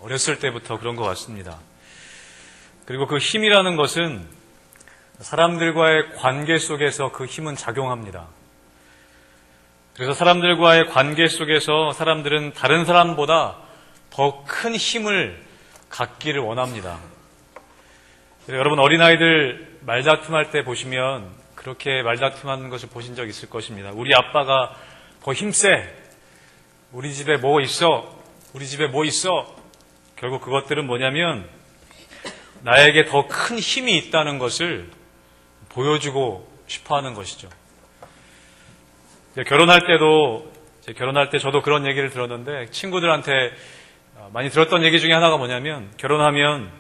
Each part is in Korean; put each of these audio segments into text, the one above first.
어렸을 때부터 그런 것 같습니다. 그리고 그 힘이라는 것은 사람들과의 관계 속에서 그 힘은 작용합니다. 그래서 사람들과의 관계 속에서 사람들은 다른 사람보다 더 큰 힘을 갖기를 원합니다. 여러분, 어린아이들 말다툼할 때 보시면 그렇게 말다툼하는 것을 보신 적 있을 것입니다. 우리 아빠가 더 힘세. 우리 집에 뭐 있어? 우리 집에 뭐 있어? 결국 그것들은 뭐냐면 나에게 더 큰 힘이 있다는 것을 보여주고 싶어 하는 것이죠. 결혼할 때 저도 그런 얘기를 들었는데 친구들한테 많이 들었던 얘기 중에 하나가 뭐냐면 결혼하면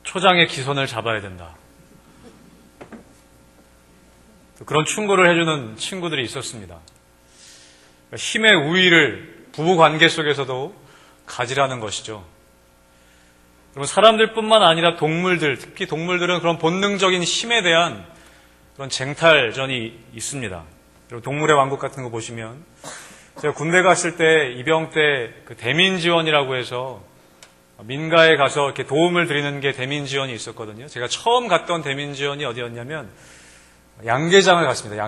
초장의 기선을 잡아야 된다. 그런 충고를 해주는 친구들이 있었습니다. 힘의 우위를 부부관계 속에서도 가지라는 것이죠. 그러면 사람들뿐만 아니라 동물들, 특히 동물들은 그런 본능적인 힘에 대한 그런 쟁탈전이 있습니다. 동물의 왕국 같은 거 보시면 제가 군대 갔을 때 입영 때 그 대민지원이라고 해서 민가에 가서 이렇게 도움을 드리는 게 대민지원이 있었거든요. 제가 처음 갔던 대민지원이 어디였냐면 양계장을 갔습니다.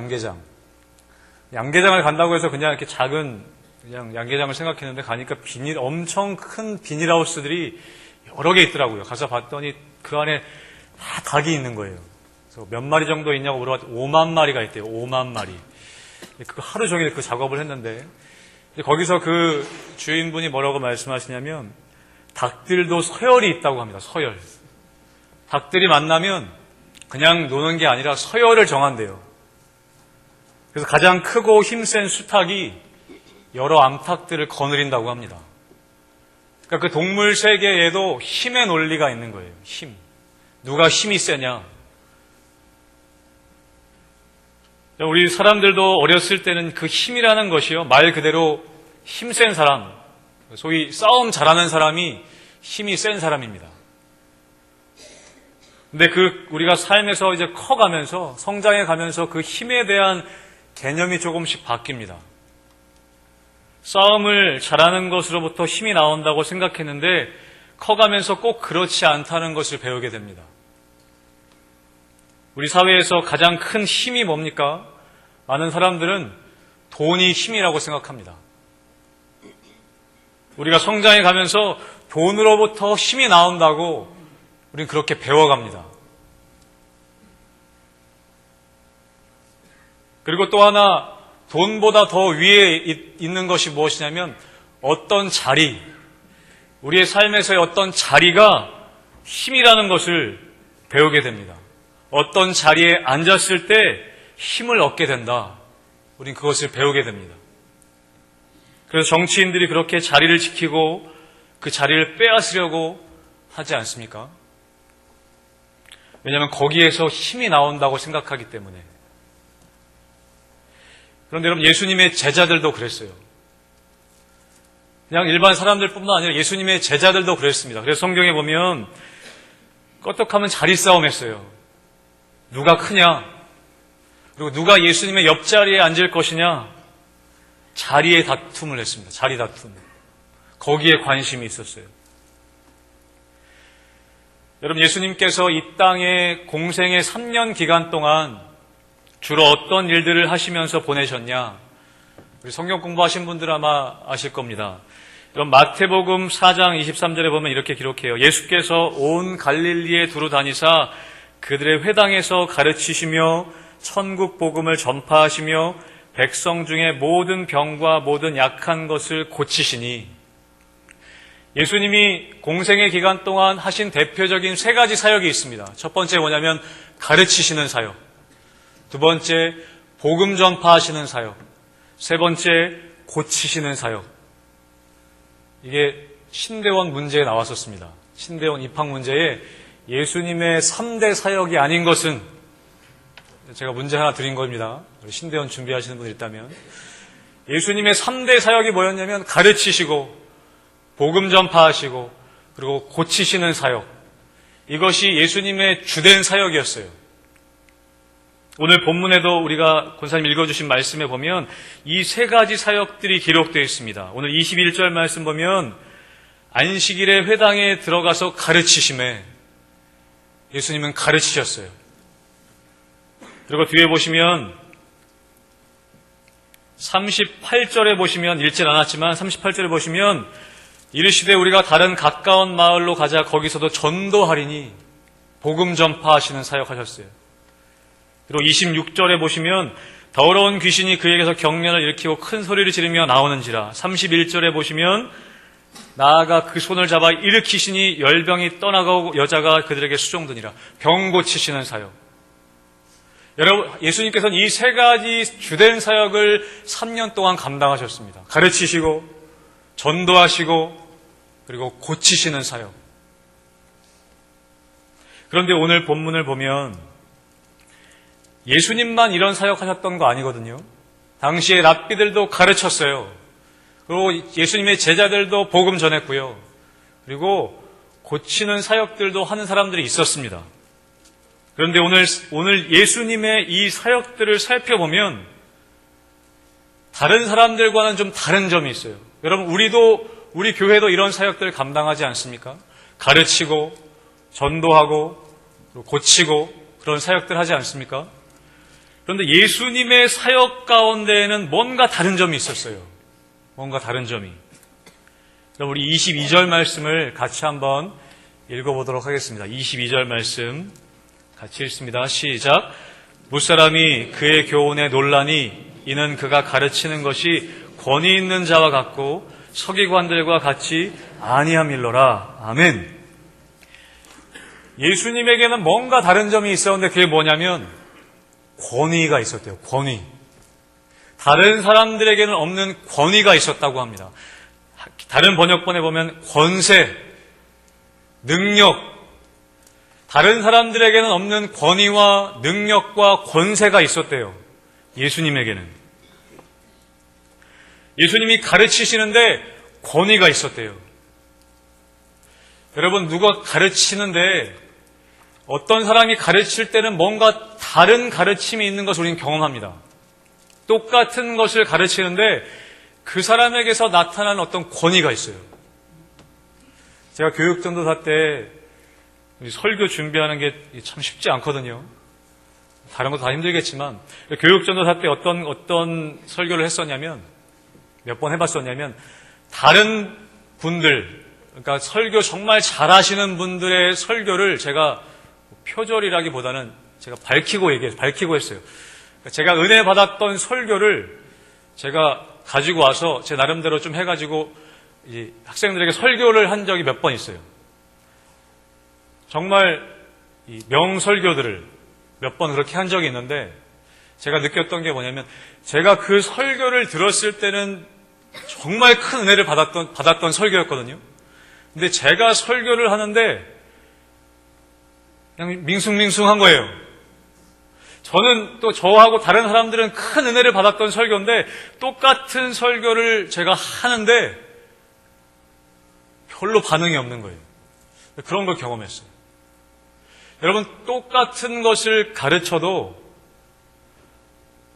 양계장을 간다고 해서 그냥 이렇게 작은 그냥 양계장을 생각했는데 가니까 엄청 큰 비닐하우스들이 여러 개 있더라고요. 가서 봤더니 그 안에 다 닭이 있는 거예요. 그래서 몇 마리 정도 있냐고 물어봤더니 5만 마리가 있대요. 5만 마리. 그 하루 종일 그 작업을 했는데 거기서 그 주인분이 뭐라고 말씀하시냐면 닭들도 서열이 있다고 합니다. 서열. 닭들이 만나면 그냥 노는 게 아니라 서열을 정한대요. 그래서 가장 크고 힘센 수탉이 여러 암탉들을 거느린다고 합니다. 그러니까 그 동물 세계에도 힘의 논리가 있는 거예요. 힘. 누가 힘이 세냐. 우리 사람들도 어렸을 때는 그 힘이라는 것이요. 말 그대로 힘센 사람, 소위 싸움 잘하는 사람이 힘이 센 사람입니다. 근데 우리가 삶에서 이제 커가면서, 성장해 가면서 그 힘에 대한 개념이 조금씩 바뀝니다. 싸움을 잘하는 것으로부터 힘이 나온다고 생각했는데, 커가면서 꼭 그렇지 않다는 것을 배우게 됩니다. 우리 사회에서 가장 큰 힘이 뭡니까? 많은 사람들은 돈이 힘이라고 생각합니다. 우리가 성장해 가면서 돈으로부터 힘이 나온다고 우리는 그렇게 배워갑니다. 그리고 또 하나 돈보다 더 위에 있는 것이 무엇이냐면 어떤 자리, 우리의 삶에서의 어떤 자리가 힘이라는 것을 배우게 됩니다. 어떤 자리에 앉았을 때 힘을 얻게 된다. 우린 그것을 배우게 됩니다. 그래서 정치인들이 그렇게 자리를 지키고 그 자리를 빼앗으려고 하지 않습니까? 왜냐하면 거기에서 힘이 나온다고 생각하기 때문에. 그런데 여러분, 예수님의 제자들도 그랬어요. 그냥 일반 사람들뿐만 아니라 예수님의 제자들도 그랬습니다. 그래서 성경에 보면 껐떡하면 자리 싸움 했어요. 누가 크냐? 그리고 누가 예수님의 옆자리에 앉을 것이냐? 자리의 다툼을 했습니다. 자리 다툼. 거기에 관심이 있었어요. 여러분, 예수님께서 이 땅에 공생의 3년 기간 동안 주로 어떤 일들을 하시면서 보내셨냐? 우리 성경 공부하신 분들 아마 아실 겁니다. 여러분, 마태복음 4장 23절에 보면 이렇게 기록해요. 예수께서 온 갈릴리에 두루 다니사 그들의 회당에서 가르치시며 천국 복음을 전파하시며 백성 중에 모든 병과 모든 약한 것을 고치시니. 예수님이 공생의 기간 동안 하신 대표적인 3가지 사역이 있습니다. 첫 번째 뭐냐면 가르치시는 사역, 두 번째 복음 전파하시는 사역, 세 번째 고치시는 사역. 이게 신대원 문제에 나왔었습니다. 신대원 입학 문제에 예수님의 3대 사역이 아닌 것은, 제가 문제 하나 드린 겁니다. 신대원 준비하시는 분이 있다면. 예수님의 3대 사역이 뭐였냐면 가르치시고 복음 전파하시고 그리고 고치시는 사역. 이것이 예수님의 주된 사역이었어요. 오늘 본문에도 우리가 권사님 읽어주신 말씀에 보면 이 3가지 사역들이 기록되어 있습니다. 오늘 21절 말씀 보면 안식일에 회당에 들어가서 가르치심에 예수님은 가르치셨어요. 그리고 뒤에 보시면 38절에 보시면 읽질 않았지만 38절에 보시면 이르시되 우리가 다른 가까운 마을로 가자 거기서도 전도하리니 복음 전파하시는 사역하셨어요. 그리고 26절에 보시면 더러운 귀신이 그에게서 경련을 일으키고 큰 소리를 지르며 나오는지라. 31절에 보시면 나아가 그 손을 잡아 일으키시니 열병이 떠나가고 여자가 그들에게 수종드니라. 병 고치시는 사역. 여러분, 예수님께서는 이 세 가지 주된 사역을 3년 동안 감당하셨습니다. 가르치시고 전도하시고 그리고 고치시는 사역. 그런데 오늘 본문을 보면 예수님만 이런 사역하셨던 거 아니거든요. 당시에 랍비들도 가르쳤어요. 그리고 예수님의 제자들도 복음 전했고요. 그리고 고치는 사역들도 하는 사람들이 있었습니다. 그런데 오늘 예수님의 이 사역들을 살펴보면 다른 사람들과는 좀 다른 점이 있어요. 여러분, 우리 교회도 이런 사역들을 감당하지 않습니까? 가르치고 전도하고 고치고 그런 사역들 하지 않습니까? 그런데 예수님의 사역 가운데에는 뭔가 다른 점이 있었어요. 뭔가 다른 점이. 그럼 우리 22절 말씀을 같이 한번 읽어보도록 하겠습니다. 22절 말씀 같이 읽습니다. 시작. 무사람이 그의 교훈에 놀라니 이는 그가 가르치는 것이 권위 있는 자와 같고 서기관들과 같이 아니함일러라. 아멘. 예수님에게는 뭔가 다른 점이 있었는데 그게 뭐냐면 권위가 있었대요. 권위. 다른 사람들에게는 없는 권위가 있었다고 합니다. 다른 번역본에 보면 권세, 능력, 다른 사람들에게는 없는 권위와 능력과 권세가 있었대요. 예수님에게는. 예수님이 가르치시는데 권위가 있었대요. 여러분, 누가 가르치는데 어떤 사람이 가르칠 때는 뭔가 다른 가르침이 있는 것을 우리는 경험합니다. 똑같은 것을 가르치는데 그 사람에게서 나타나는 어떤 권위가 있어요. 제가 교육전도사 때 설교 준비하는 게 참 쉽지 않거든요. 다른 것도 다 힘들겠지만 교육전도사 때 어떤 설교를 했었냐면 몇 번 해봤었냐면 다른 분들, 그러니까 설교 정말 잘하시는 분들의 설교를 제가 표절이라기보다는 제가 밝히고 했어요. 제가 은혜 받았던 설교를 제가 가지고 와서 제 나름대로 좀 해가지고 학생들에게 설교를 한 적이 몇 번 있어요. 정말 이 명설교들을 몇 번 그렇게 한 적이 있는데 제가 느꼈던 게 뭐냐면 제가 그 설교를 들었을 때는 정말 큰 은혜를 받았던 설교였거든요. 근데 제가 설교를 하는데 그냥 밍숭밍숭한 거예요. 저는 또 저하고 다른 사람들은 큰 은혜를 받았던 설교인데 똑같은 설교를 제가 하는데 별로 반응이 없는 거예요. 그런 걸 경험했어요. 여러분, 똑같은 것을 가르쳐도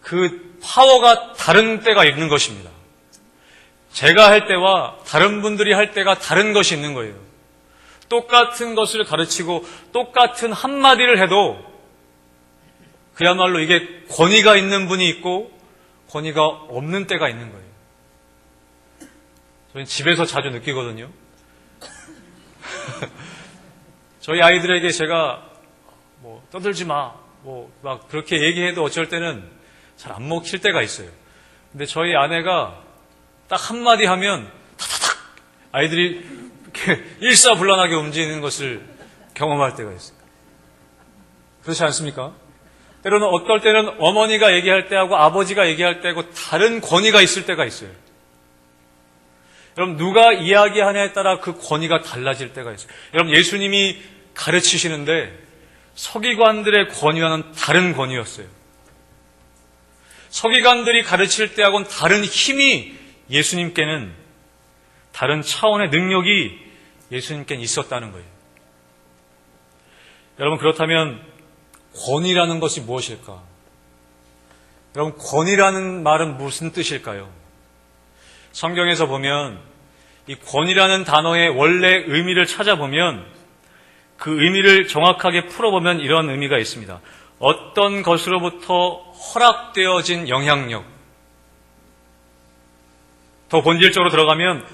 그 파워가 다른 때가 있는 것입니다. 제가 할 때와 다른 분들이 할 때가 다른 것이 있는 거예요. 똑같은 것을 가르치고 똑같은 한마디를 해도 그야말로 이게 권위가 있는 분이 있고 권위가 없는 때가 있는 거예요. 저희는 집에서 자주 느끼거든요. 저희 아이들에게 제가 떠들지 마, 막 그렇게 얘기해도 어쩔 때는 잘 안 먹힐 때가 있어요. 근데 저희 아내가 딱 한마디 하면 타타닥 아이들이 이렇게 일사불란하게 움직이는 것을 경험할 때가 있어요. 그렇지 않습니까? 때로는 어떨 때는 어머니가 얘기할 때하고 아버지가 얘기할 때하고 다른 권위가 있을 때가 있어요. 여러분, 누가 이야기하냐에 따라 그 권위가 달라질 때가 있어요. 여러분, 예수님이 가르치시는데 서기관들의 권위와는 다른 권위였어요. 서기관들이 가르칠 때하고는 다른 힘이 예수님께는, 다른 차원의 능력이 예수님께는 있었다는 거예요. 여러분, 그렇다면 권위라는 것이 무엇일까? 여러분, 권위라는 말은 무슨 뜻일까요? 성경에서 보면 이 권위라는 단어의 원래 의미를 찾아보면 그 의미를 정확하게 풀어보면 이런 의미가 있습니다. 어떤 것으로부터 허락되어진 영향력. 더 본질적으로 들어가면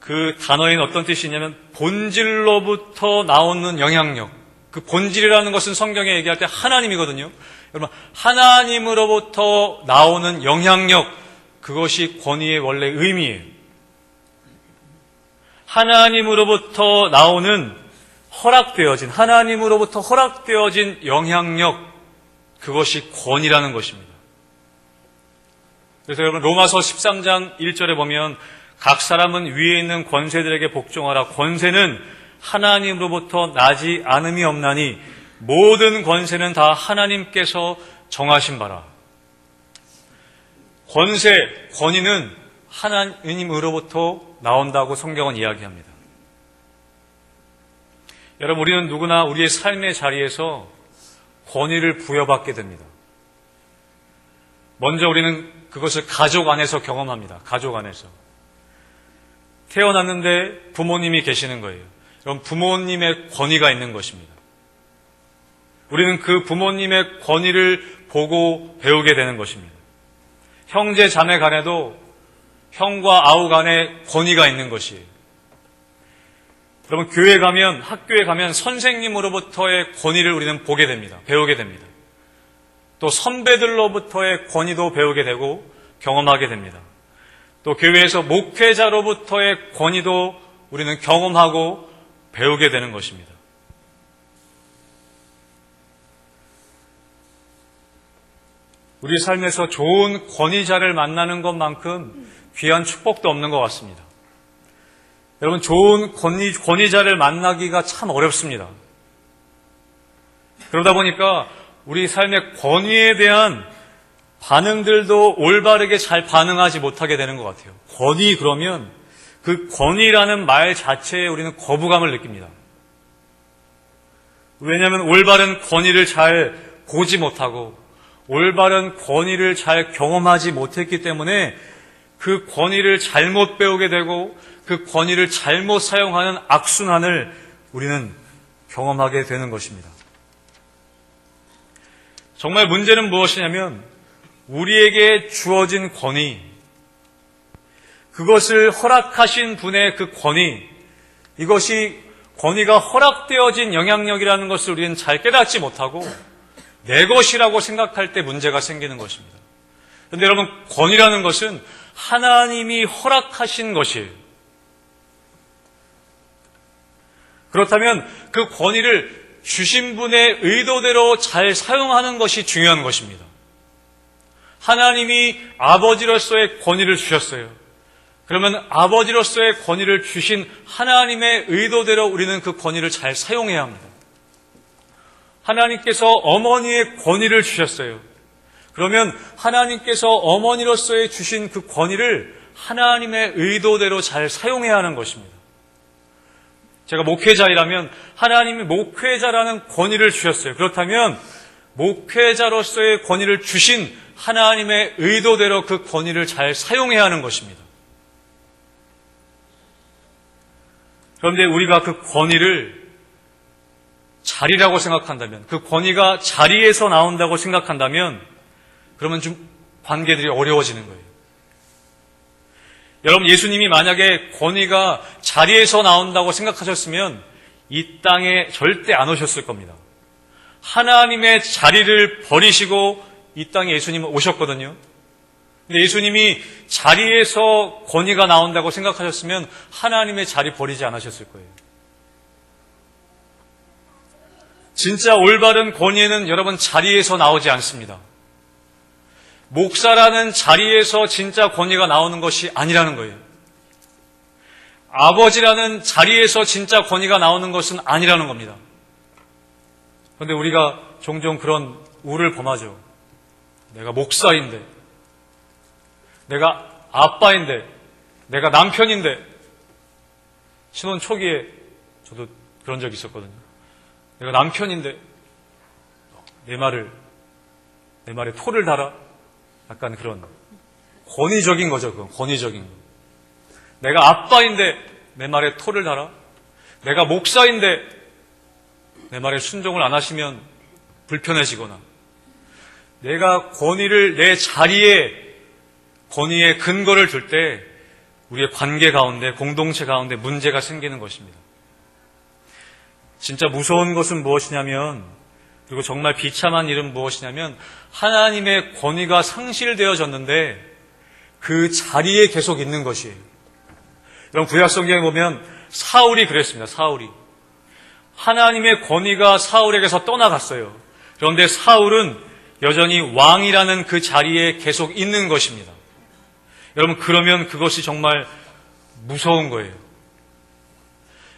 그 단어에는 어떤 뜻이 있냐면 본질로부터 나오는 영향력. 그 본질이라는 것은 성경에 얘기할 때 하나님이거든요. 여러분, 하나님으로부터 나오는 영향력, 그것이 권위의 원래 의미예요. 하나님으로부터 나오는 하나님으로부터 허락되어진 영향력, 그것이 권위라는 것입니다. 그래서 여러분, 로마서 13장 1절에 보면 각 사람은 위에 있는 권세들에게 복종하라. 권세는 하나님으로부터 나지 않음이 없나니 모든 권세는 다 하나님께서 정하신 바라. 권위는 하나님으로부터 나온다고 성경은 이야기합니다. 여러분, 우리는 누구나 우리의 삶의 자리에서 권위를 부여받게 됩니다. 먼저 우리는 그것을 가족 안에서 경험합니다. 가족 안에서. 태어났는데 부모님이 계시는 거예요. 그럼 부모님의 권위가 있는 것입니다. 우리는 그 부모님의 권위를 보고 배우게 되는 것입니다. 형제 자매 간에도 형과 아우 간에 권위가 있는 것이에요. 여러분, 교회 가면, 학교에 가면 선생님으로부터의 권위를 우리는 보게 됩니다. 배우게 됩니다. 또 선배들로부터의 권위도 배우게 되고 경험하게 됩니다. 또 교회에서 목회자로부터의 권위도 우리는 경험하고 배우게 되는 것입니다. 우리 삶에서 좋은 권위자를 만나는 것만큼 귀한 축복도 없는 것 같습니다. 여러분, 좋은 권위자를 만나기가 참 어렵습니다. 그러다 보니까 우리 삶의 권위에 대한 반응들도 올바르게 잘 반응하지 못하게 되는 것 같아요. 권위 그러면 그 권위라는 말 자체에 우리는 거부감을 느낍니다. 왜냐하면 올바른 권위를 잘 보지 못하고 올바른 권위를 잘 경험하지 못했기 때문에 그 권위를 잘못 배우게 되고 그 권위를 잘못 사용하는 악순환을 우리는 경험하게 되는 것입니다. 정말 문제는 무엇이냐면 우리에게 주어진 권위, 그것을 허락하신 분의 그 권위, 이것이 권위가 허락되어진 영향력이라는 것을 우리는 잘 깨닫지 못하고 내 것이라고 생각할 때 문제가 생기는 것입니다. 그런데 여러분, 권위라는 것은 하나님이 허락하신 것이에요. 그렇다면 그 권위를 주신 분의 의도대로 잘 사용하는 것이 중요한 것입니다. 하나님이 아버지로서의 권위를 주셨어요. 그러면 아버지로서의 권위를 주신 하나님의 의도대로 우리는 그 권위를 잘 사용해야 합니다. 하나님께서 어머니의 권위를 주셨어요. 그러면 하나님께서 어머니로서의 주신 그 권위를 하나님의 의도대로 잘 사용해야 하는 것입니다. 제가 목회자이라면 하나님이 목회자라는 권위를 주셨어요. 그렇다면 목회자로서의 권위를 주신 하나님의 의도대로 그 권위를 잘 사용해야 하는 것입니다. 그런데 우리가 그 권위를 자리라고 생각한다면, 그 권위가 자리에서 나온다고 생각한다면 그러면 좀 관계들이 어려워지는 거예요. 여러분, 예수님이 만약에 권위가 자리에서 나온다고 생각하셨으면 이 땅에 절대 안 오셨을 겁니다. 하나님의 자리를 버리시고 이 땅에 예수님은 오셨거든요. 근데 예수님이 자리에서 권위가 나온다고 생각하셨으면 하나님의 자리 버리지 않으셨을 거예요. 진짜 올바른 권위는 여러분 자리에서 나오지 않습니다. 목사라는 자리에서 진짜 권위가 나오는 것이 아니라는 거예요. 아버지라는 자리에서 진짜 권위가 나오는 것은 아니라는 겁니다. 그런데 우리가 종종 그런 우를 범하죠. 내가 목사인데, 내가 아빠인데, 내가 남편인데. 신혼 초기에 저도 그런 적이 있었거든요. 내가 남편인데 내 말에 토를 달아. 약간 그런 권위적인 거죠. 그건 권위적인 거. 내가 아빠인데 내 말에 토를 달아? 내가 목사인데 내 말에 순종을 안 하시면 불편해지거나, 내가 권위를 내 자리에 권위의 근거를 둘 때 우리의 관계 가운데, 공동체 가운데 문제가 생기는 것입니다. 진짜 무서운 것은 무엇이냐면, 그리고 정말 비참한 일은 무엇이냐면, 하나님의 권위가 상실되어졌는데 그 자리에 계속 있는 것이에요. 여러분, 구약 성경에 보면 사울이 그랬습니다. 사울이. 하나님의 권위가 사울에게서 떠나갔어요. 그런데 사울은 여전히 왕이라는 그 자리에 계속 있는 것입니다. 여러분, 그러면 그것이 정말 무서운 거예요.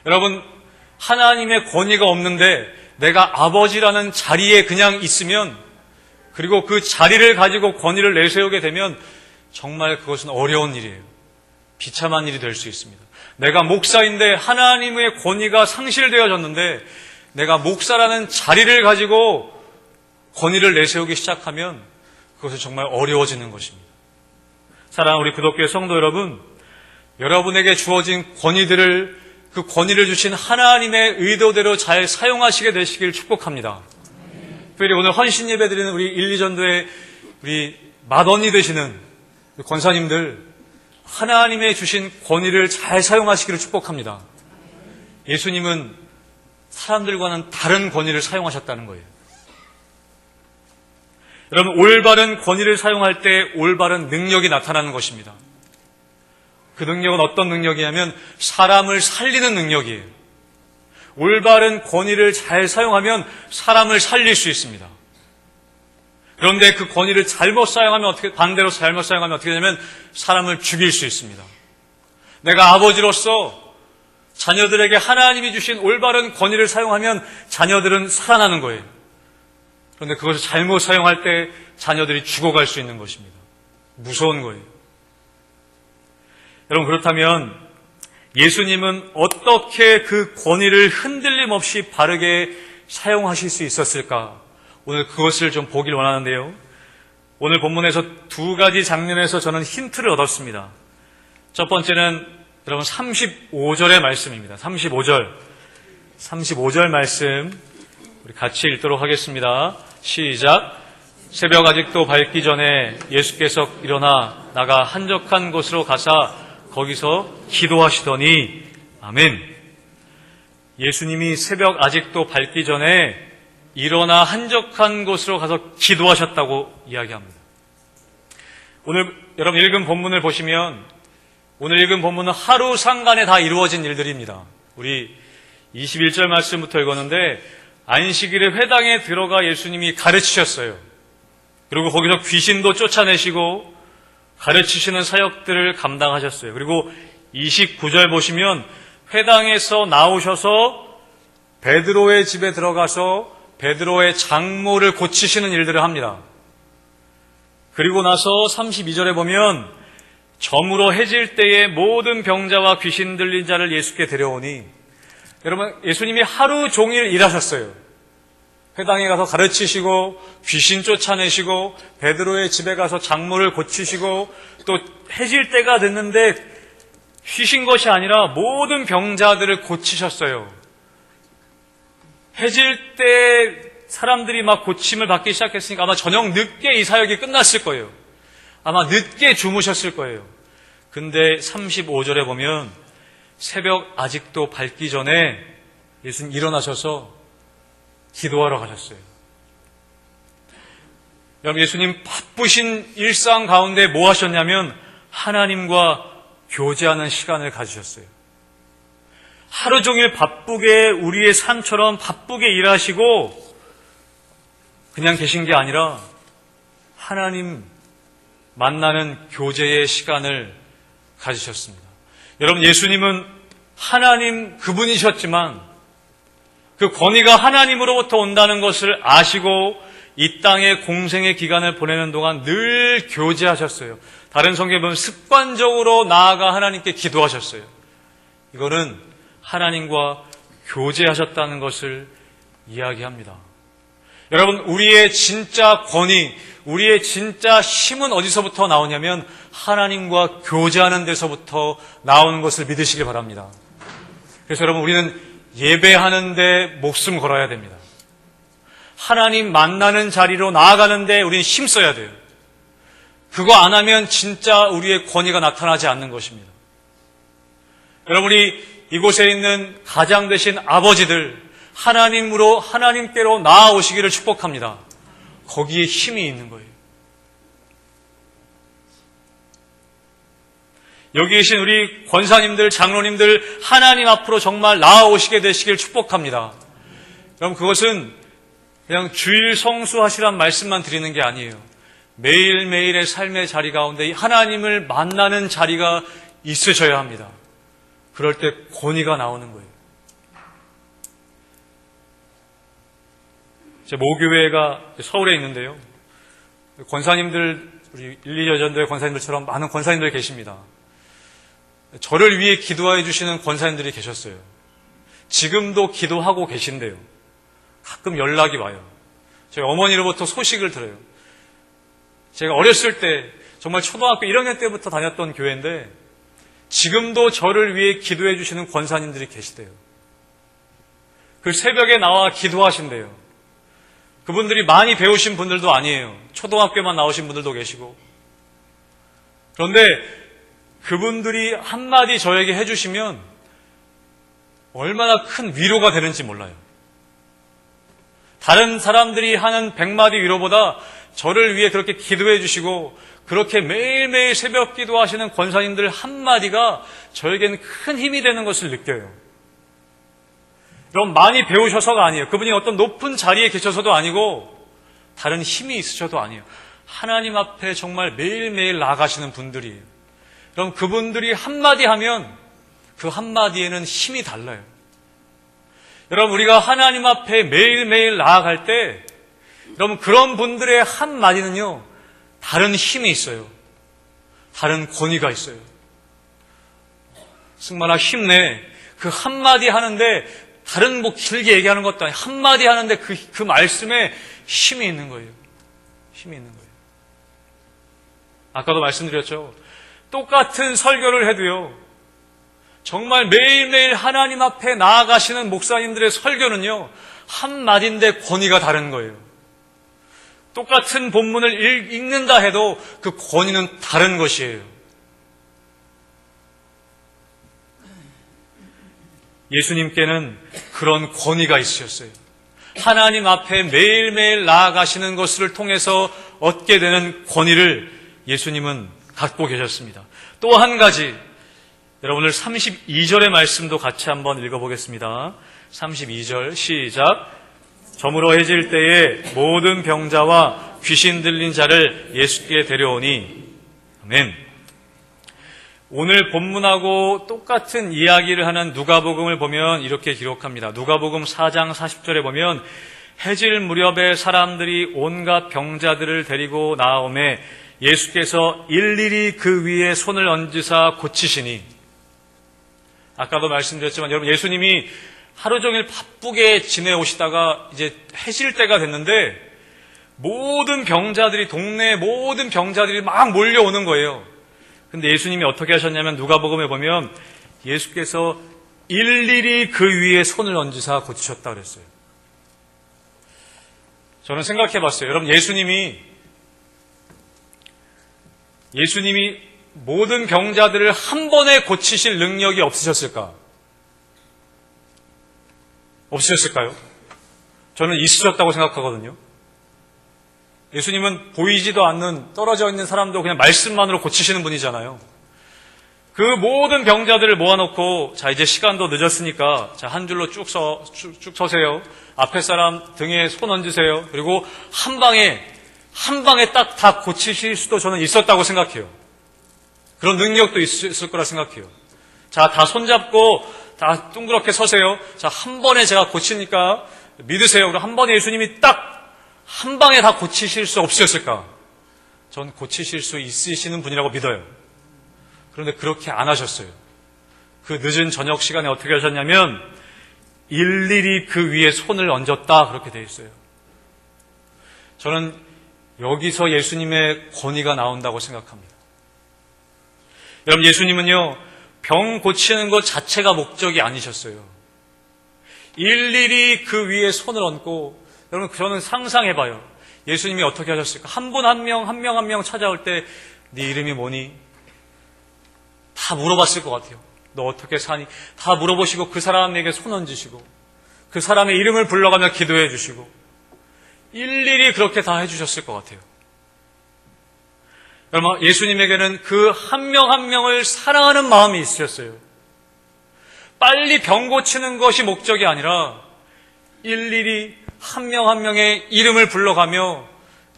여러분, 하나님의 권위가 없는데 내가 아버지라는 자리에 그냥 있으면, 그리고 그 자리를 가지고 권위를 내세우게 되면 정말 그것은 어려운 일이에요. 비참한 일이 될 수 있습니다. 내가 목사인데 하나님의 권위가 상실되어졌는데 내가 목사라는 자리를 가지고 권위를 내세우기 시작하면 그것은 정말 어려워지는 것입니다. 사랑하는 우리 기독교의 성도 여러분, 여러분에게 주어진 권위들을, 그 권위를 주신 하나님의 의도대로 잘 사용하시게 되시길 축복합니다. 특별히 오늘 헌신 예배 드리는 우리 1, 2전도의 우리 맏언니 되시는 권사님들, 하나님의 주신 권위를 잘 사용하시기를 축복합니다. 예수님은 사람들과는 다른 권위를 사용하셨다는 거예요. 여러분, 올바른 권위를 사용할 때 올바른 능력이 나타나는 것입니다. 그 능력은 어떤 능력이냐면 사람을 살리는 능력이에요. 올바른 권위를 잘 사용하면 사람을 살릴 수 있습니다. 그런데 그 권위를 잘못 사용하면 반대로 잘못 사용하면 어떻게 되냐면 사람을 죽일 수 있습니다. 내가 아버지로서 자녀들에게 하나님이 주신 올바른 권위를 사용하면 자녀들은 살아나는 거예요. 그런데 그것을 잘못 사용할 때 자녀들이 죽어갈 수 있는 것입니다. 무서운 거예요. 여러분, 그렇다면 예수님은 어떻게 그 권위를 흔들림 없이 바르게 사용하실 수 있었을까? 오늘 그것을 좀 보길 원하는데요. 오늘 본문에서 두 가지 장면에서 저는 힌트를 얻었습니다. 첫 번째는 여러분 35절의 말씀입니다. 35절 말씀 우리 같이 읽도록 하겠습니다. 시작. 새벽 아직도 밝기 전에 예수께서 일어나 나가 한적한 곳으로 가사 거기서 기도하시더니. 아멘. 예수님이 새벽 아직도 밝기 전에 일어나 한적한 곳으로 가서 기도하셨다고 이야기합니다. 오늘 여러분 읽은 본문을 보시면, 오늘 읽은 본문은 하루 상간에 다 이루어진 일들입니다. 우리 21절 말씀부터 읽었는데, 안식일에 회당에 들어가 예수님이 가르치셨어요. 그리고 거기서 귀신도 쫓아내시고 가르치시는 사역들을 감당하셨어요. 그리고 29절 보시면 회당에서 나오셔서 베드로의 집에 들어가서 베드로의 장모를 고치시는 일들을 합니다. 그리고 나서 32절에 보면 저물어 해질 때에 모든 병자와 귀신 들린 자를 예수께 데려오니, 여러분, 예수님이 하루 종일 일하셨어요. 회당에 가서 가르치시고 귀신 쫓아내시고 베드로의 집에 가서 장모를 고치시고 또 해질 때가 됐는데 쉬신 것이 아니라 모든 병자들을 고치셨어요. 해질 때 사람들이 막 고침을 받기 시작했으니까 아마 저녁 늦게 이 사역이 끝났을 거예요. 아마 늦게 주무셨을 거예요. 근데 35절에 보면 새벽 아직도 밝기 전에 예수님 일어나셔서 기도하러 가셨어요. 여러분, 예수님 바쁘신 일상 가운데 뭐 하셨냐면 하나님과 교제하는 시간을 가지셨어요. 하루 종일 바쁘게 우리의 삶처럼 바쁘게 일하시고 그냥 계신 게 아니라 하나님 만나는 교제의 시간을 가지셨습니다. 여러분, 예수님은 하나님 그분이셨지만 그 권위가 하나님으로부터 온다는 것을 아시고 이 땅에 공생의 기간을 보내는 동안 늘 교제하셨어요. 다른 성경에 보면 습관적으로 나아가 하나님께 기도하셨어요. 이거는 하나님과 교제하셨다는 것을 이야기합니다. 여러분, 우리의 진짜 권위, 우리의 진짜 힘은 어디서부터 나오냐면 하나님과 교제하는 데서부터 나오는 것을 믿으시길 바랍니다. 그래서 여러분, 우리는 예배하는데 목숨 걸어야 됩니다. 하나님 만나는 자리로 나아가는데 우리는 힘써야 돼요. 그거 안 하면 진짜 우리의 권위가 나타나지 않는 것입니다. 여러분이 이곳에 있는 가장 되신 아버지들, 하나님께로 나아오시기를 축복합니다. 거기에 힘이 있는 거예요. 여기 계신 우리 권사님들, 장로님들, 하나님 앞으로 정말 나아오시게 되시길 축복합니다. 여러분, 그것은 그냥 주일 성수하시란 말씀만 드리는 게 아니에요. 매일매일의 삶의 자리 가운데 하나님을 만나는 자리가 있으셔야 합니다. 그럴 때 권위가 나오는 거예요. 제 모교회가 서울에 있는데요. 권사님들, 우리 1, 2여전도의 권사님들처럼 많은 권사님들이 계십니다. 저를 위해 기도해 주시는 권사님들이 계셨어요. 지금도 기도하고 계신데요. 가끔 연락이 와요. 저희 어머니로부터 소식을 들어요. 제가 어렸을 때, 정말 초등학교 1학년 때부터 다녔던 교회인데 지금도 저를 위해 기도해 주시는 권사님들이 계시대요. 그 새벽에 나와 기도하신대요. 그분들이 많이 배우신 분들도 아니에요. 초등학교만 나오신 분들도 계시고. 그런데 그분들이 한마디 저에게 해주시면 얼마나 큰 위로가 되는지 몰라요. 다른 사람들이 하는 100마디 위로보다 저를 위해 그렇게 기도해 주시고 그렇게 매일매일 새벽 기도하시는 권사님들 한마디가 저에게는 큰 힘이 되는 것을 느껴요. 여러분, 많이 배우셔서가 아니에요. 그분이 어떤 높은 자리에 계셔서도 아니고 다른 힘이 있으셔도 아니에요. 하나님 앞에 정말 매일매일 나아가시는 분들이에요. 여러분, 그분들이 한마디 하면 그 한마디에는 힘이 달라요. 여러분, 우리가 하나님 앞에 매일매일 나아갈 때 여러분, 그런 분들의 한마디는요, 다른 힘이 있어요. 다른 권위가 있어요. 승만아, 힘내. 그 한마디 하는데 다른 길게 얘기하는 것도 아니에요. 한마디 하는데 그 말씀에 힘이 있는 거예요. 힘이 있는 거예요. 아까도 말씀드렸죠. 똑같은 설교를 해도요, 정말 매일매일 하나님 앞에 나아가시는 목사님들의 설교는요, 한마디인데 권위가 다른 거예요. 똑같은 본문을 읽는다 해도 그 권위는 다른 것이에요. 예수님께는 그런 권위가 있으셨어요. 하나님 앞에 매일매일 나아가시는 것을 통해서 얻게 되는 권위를 예수님은 갖고 계셨습니다. 또 한 가지, 여러분 오늘 32절의 말씀도 같이 한번 읽어보겠습니다. 32절 시작. 저물어 해질 때에 모든 병자와 귀신 들린 자를 예수께 데려오니. 아멘. 오늘 본문하고 똑같은 이야기를 하는 누가복음을 보면 이렇게 기록합니다. 누가복음 4장 40절에 보면 해질 무렵에 사람들이 온갖 병자들을 데리고 나오매 예수께서 일일이 그 위에 손을 얹으사 고치시니. 아까도 말씀드렸지만 여러분, 예수님이 하루 종일 바쁘게 지내오시다가 이제 해질 때가 됐는데 모든 병자들이, 동네 모든 병자들이 막 몰려오는 거예요. 근데 예수님이 어떻게 하셨냐면 누가복음에 보면 예수께서 일일이 그 위에 손을 얹으사 고치셨다 그랬어요. 저는 생각해 봤어요. 여러분, 예수님이 모든 병자들을 한 번에 고치실 능력이 없으셨을까? 없으셨을까요? 저는 있으셨다고 생각하거든요. 예수님은 보이지도 않는, 떨어져 있는 사람도 그냥 말씀만으로 고치시는 분이잖아요. 그 모든 병자들을 모아놓고, 자, 이제 시간도 늦었으니까, 자, 한 줄로 쭉 서세요. 앞에 사람 등에 손 얹으세요. 그리고 한 방에 딱 다 고치실 수도 저는 있었다고 생각해요. 그런 능력도 있을 거라 생각해요. 자, 다 손잡고, 다 둥그렇게 서세요. 자, 한 번에 제가 고치니까 믿으세요. 그럼 한 번에 예수님이 딱 한 방에 다 고치실 수 없으셨을까? 전 고치실 수 있으시는 분이라고 믿어요. 그런데 그렇게 안 하셨어요. 그 늦은 저녁 시간에 어떻게 하셨냐면 일일이 그 위에 손을 얹었다 그렇게 돼 있어요. 저는 여기서 예수님의 권위가 나온다고 생각합니다. 여러분, 예수님은요, 병 고치는 것 자체가 목적이 아니셨어요. 일일이 그 위에 손을 얹고, 여러분, 저는 상상해봐요. 예수님이 어떻게 하셨을까? 한 분 한 명 찾아올 때 네 이름이 뭐니? 다 물어봤을 것 같아요. 너 어떻게 사니? 다 물어보시고 그 사람에게 손 얹으시고 그 사람의 이름을 불러가며 기도해 주시고 일일이 그렇게 다 해주셨을 것 같아요. 여러분, 예수님에게는 그 한 명 한 명을 사랑하는 마음이 있으셨어요. 빨리 병 고치는 것이 목적이 아니라 일일이 한 명 한 명의 이름을 불러가며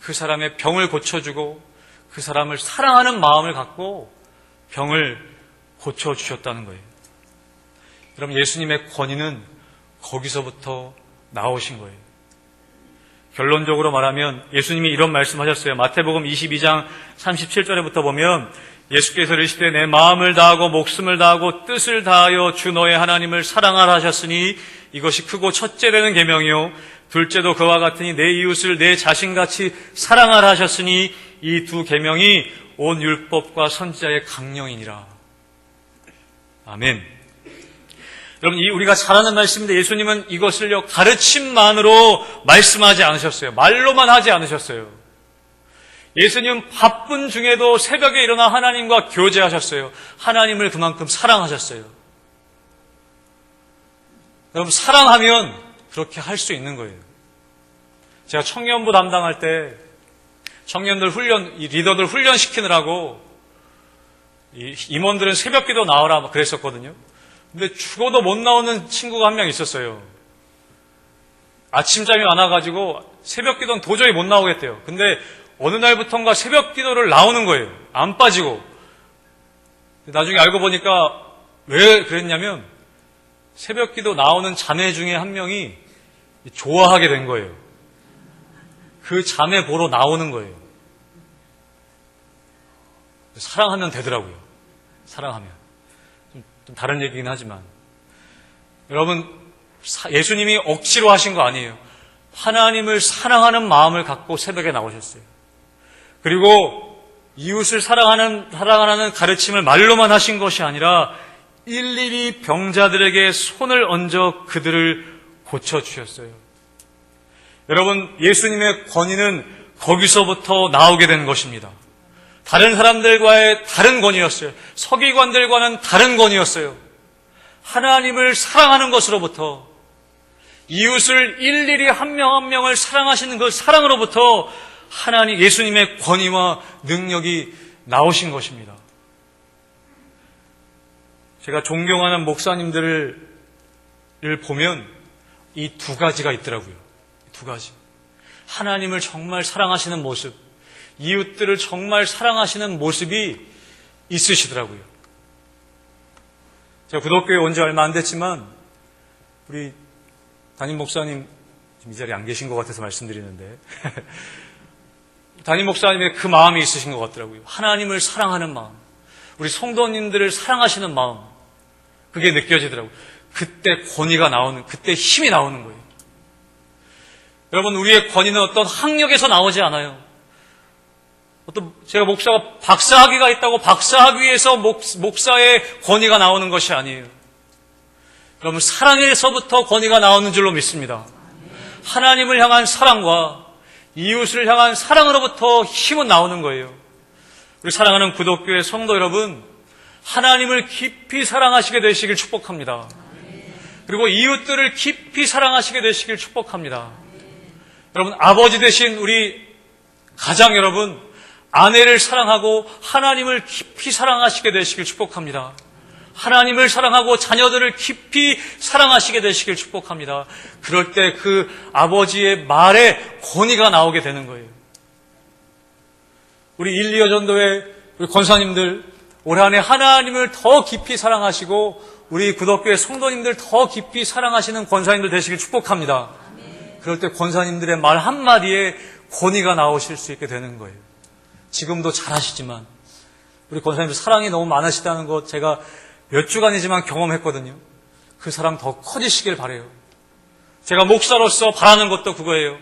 그 사람의 병을 고쳐주고 그 사람을 사랑하는 마음을 갖고 병을 고쳐주셨다는 거예요. 여러분, 예수님의 권위는 거기서부터 나오신 거예요. 결론적으로 말하면 예수님이 이런 말씀하셨어요. 마태복음 22장 37절에부터 보면 예수께서 이르시되 내 마음을 다하고 목숨을 다하고 뜻을 다하여 주 너의 하나님을 사랑하라 하셨으니 이것이 크고 첫째 되는 계명이요 둘째도 그와 같으니 내 이웃을 내 자신같이 사랑하라 하셨으니 이 두 계명이 온 율법과 선지자의 강령이니라. 아멘. 여러분, 우리가 잘 아는 말씀인데 예수님은 이것을요 가르침만으로 말씀하지 않으셨어요. 말로만 하지 않으셨어요. 예수님은 바쁜 중에도 새벽에 일어나 하나님과 교제하셨어요. 하나님을 그만큼 사랑하셨어요. 여러분, 사랑하면 그렇게 할 수 있는 거예요. 제가 청년부 담당할 때 청년들 리더들 훈련시키느라고 임원들은 새벽기도 나오라 그랬었거든요. 근데 죽어도 못 나오는 친구가 한 명 있었어요. 아침잠이 많아가지고 새벽기도는 도저히 못 나오겠대요. 근데 어느 날부턴가 새벽기도를 나오는 거예요. 안 빠지고. 나중에 알고 보니까 왜 그랬냐면 새벽기도 나오는 자매 중에 한 명이 좋아하게 된 거예요. 그 자매 보러 나오는 거예요. 사랑하면 되더라고요. 사랑하면. 좀 다른 얘기긴 하지만. 여러분, 예수님이 억지로 하신 거 아니에요. 하나님을 사랑하는 마음을 갖고 새벽에 나오셨어요. 그리고 이웃을 사랑하는 가르침을 말로만 하신 것이 아니라 일일이 병자들에게 손을 얹어 그들을 고쳐주셨어요. 여러분, 예수님의 권위는 거기서부터 나오게 된 것입니다. 다른 사람들과의 다른 권위였어요. 서기관들과는 다른 권위였어요. 하나님을 사랑하는 것으로부터, 이웃을 일일이 한 명 한 명을 사랑하시는 그 사랑으로부터 예수님의 권위와 능력이 나오신 것입니다. 제가 존경하는 목사님들을 보면 이 두 가지가 있더라고요. 두 가지. 하나님을 정말 사랑하시는 모습, 이웃들을 정말 사랑하시는 모습이 있으시더라고요. 제가 구독교회 온 지 얼마 안 됐지만 우리 담임 목사님 지금 이 자리에 안 계신 것 같아서 말씀드리는데 담임 목사님의 그 마음이 있으신 것 같더라고요. 하나님을 사랑하는 마음, 우리 성도님들을 사랑하시는 마음, 그게 느껴지더라고요. 그때 권위가 나오는, 그때 힘이 나오는 거예요. 여러분, 우리의 권위는 어떤 학력에서 나오지 않아요. 제가 목사가 박사학위가 있다고 박사학위에서 목사의 권위가 나오는 것이 아니에요. 여러분, 사랑에서부터 권위가 나오는 줄로 믿습니다. 하나님을 향한 사랑과 이웃을 향한 사랑으로부터 힘은 나오는 거예요. 우리 사랑하는 구독교회 성도 여러분, 하나님을 깊이 사랑하시게 되시길 축복합니다. 그리고 이웃들을 깊이 사랑하시게 되시길 축복합니다. 여러분, 아버지 되신 우리 가장 여러분, 아내를 사랑하고 하나님을 깊이 사랑하시게 되시길 축복합니다. 하나님을 사랑하고 자녀들을 깊이 사랑하시게 되시길 축복합니다. 그럴 때 그 아버지의 말에 권위가 나오게 되는 거예요. 우리 1.25 전도회 우리 권사님들 올 한 해 하나님을 더 깊이 사랑하시고 우리 구독교회 성도님들 더 깊이 사랑하시는 권사님들 되시길 축복합니다. 그럴 때 권사님들의 말 한마디에 권위가 나오실 수 있게 되는 거예요. 지금도 잘하시지만 우리 권사님들 사랑이 너무 많으시다는 것 제가 몇 주간이지만 경험했거든요. 그 사랑 더 커지시길 바라요. 제가 목사로서 바라는 것도 그거예요.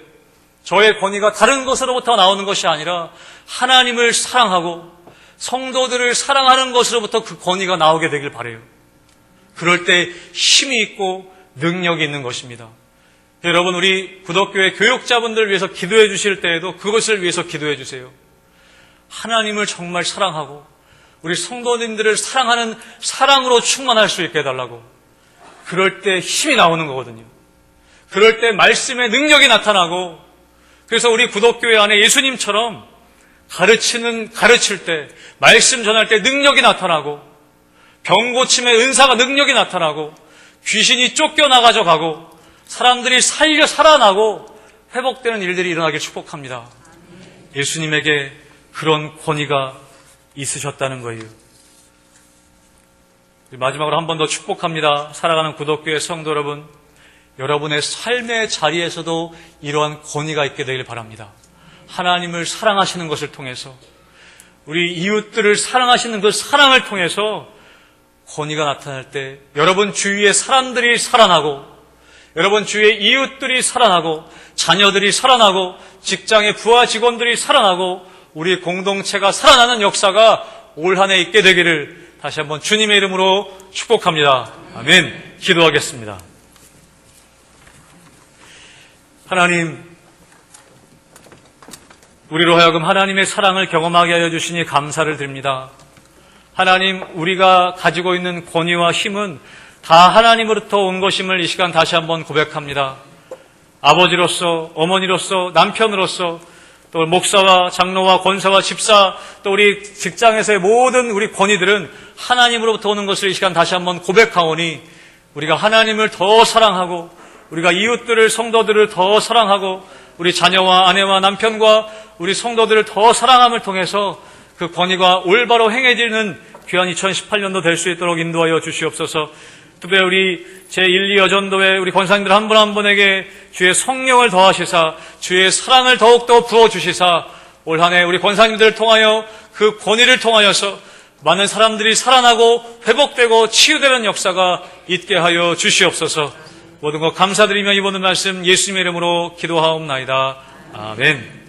저의 권위가 다른 것으로부터 나오는 것이 아니라 하나님을 사랑하고 성도들을 사랑하는 것으로부터 그 권위가 나오게 되길 바라요. 그럴 때 힘이 있고 능력이 있는 것입니다. 여러분, 우리 구덕교회 교육자분들 위해서 기도해 주실 때에도 그것을 위해서 기도해 주세요. 하나님을 정말 사랑하고 우리 성도님들을 사랑하는 사랑으로 충만할 수 있게 해달라고. 그럴 때 힘이 나오는 거거든요. 그럴 때 말씀의 능력이 나타나고, 그래서 우리 구덕교회 안에 예수님처럼 가르칠 때, 말씀 전할 때 능력이 나타나고, 병 고침의 은사가 능력이 나타나고, 귀신이 쫓겨나가져 가고, 사람들이 살아나고 회복되는 일들이 일어나길 축복합니다. 예수님에게 그런 권위가 있으셨다는 거예요. 마지막으로 한 번 더 축복합니다. 살아가는 구덕교회 성도 여러분, 여러분의 삶의 자리에서도 이러한 권위가 있게 되길 바랍니다. 하나님을 사랑하시는 것을 통해서, 우리 이웃들을 사랑하시는 그 사랑을 통해서 권위가 나타날 때 여러분 주위의 사람들이 살아나고, 여러분 주위의 이웃들이 살아나고, 자녀들이 살아나고, 직장의 부하 직원들이 살아나고, 우리 공동체가 살아나는 역사가 올 한 해 있게 되기를 다시 한번 주님의 이름으로 축복합니다. 아멘. 기도하겠습니다. 하나님, 우리로 하여금 하나님의 사랑을 경험하게 하여 주시니 감사를 드립니다. 하나님, 우리가 가지고 있는 권위와 힘은 다 하나님으로부터 온 것임을 이 시간 다시 한번 고백합니다. 아버지로서, 어머니로서, 남편으로서, 또 목사와 장로와 권사와 집사, 또 우리 직장에서의 모든 우리 권위들은 하나님으로부터 오는 것을 이 시간 다시 한번 고백하오니, 우리가 하나님을 더 사랑하고, 우리가 이웃들을, 성도들을 더 사랑하고, 우리 자녀와 아내와 남편과 우리 성도들을 더 사랑함을 통해서 그 권위가 올바로 행해지는 귀한 2018년도 될 수 있도록 인도하여 주시옵소서. 특별히 우리 제1, 2 여전도회 우리 권사님들 한 분 한 분에게 주의 성령을 더하시사 주의 사랑을 더욱더 부어주시사 올 한 해 우리 권사님들을 통하여 그 권위를 통하여서 많은 사람들이 살아나고 회복되고 치유되는 역사가 있게 하여 주시옵소서. 모든 것 감사드리며 이번 말씀 예수님의 이름으로 기도하옵나이다. 아멘.